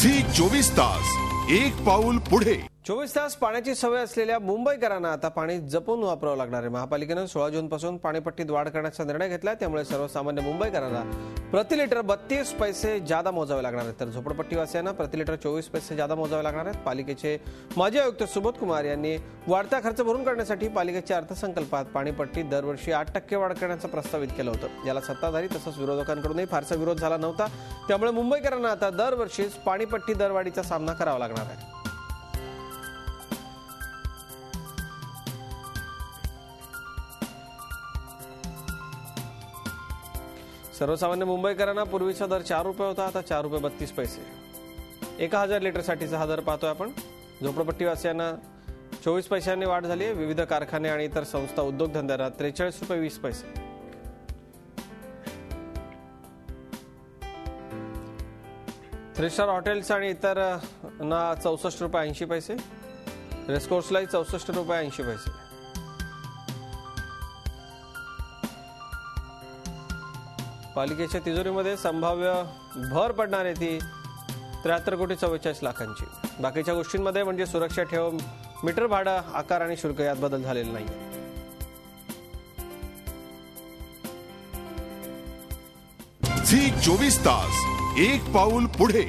Zee 24 तास एक पाऊल पुढे। 24 तास पाण्याची सवय असलेल्या मुंबईकरांना आता पाणी जपून वापरावं लागणार आहे। महापालिकेने 16 जूनपासून पाणीपट्टीत वाढ करण्याचा निर्णय घेतला, त्यामुळे सर्वसामान्य मुंबईकरांना प्रति लिटर 32 पैसे जादा मोजावे लागणार आहेत, तर झोपडपट्टीवासियांना प्रति लिटर 24 पैसे जादा मोजावे लागणार आहेत। पालिकेचे माजी आयुक्त सुबोध कुमार यांनी वाढता खर्च भरून काढण्यासाठी पालिकेच्या अर्थसंकल्पात पाणीपट्टीत दरवर्षी 8% वाढ करण्याचं प्रस्तावित केलं होतं। याला सत्ताधारी तसंच विरोधकांकडूनही फारसा विरोध झाला नव्हता, त्यामुळे मुंबईकरांना आता दरवर्षीच पाणीपट्टी दरवाढीचा सामना करावा लागणार आहे। सर्वसामान्य मुंबईकरांना पूर्वीचा दर 4 रुपये होता, आता 4 रुपये 32 पैसे। 1000 लिटरसाठीचा हा दर पाहतोय आपण। झोपडपट्टीवासियांना 24 पैशांनी वाढ झाली आहे। विविध कारखाने आणि इतर संस्था उद्योगधंद्यांना 43 रुपये 20 पैसे। थ्री स्टार हॉटेल्स आणि इतर ना 64 रुपये 80 पैसे। रेस्कोर्सलाही 64 रुपये 80 पैसे। पालिकेच्या तिजोरीमध्ये संभाव्य भर पडणार आहे ती 73 कोटी 44 लाखांची। बाकीच्या गोष्टींमध्ये म्हणजे सुरक्षा ठेव, मीटर भाडं, आकार आणि शुल्क यात बदल झालेला नाही। झी 24 तास एक पाऊल पुढे।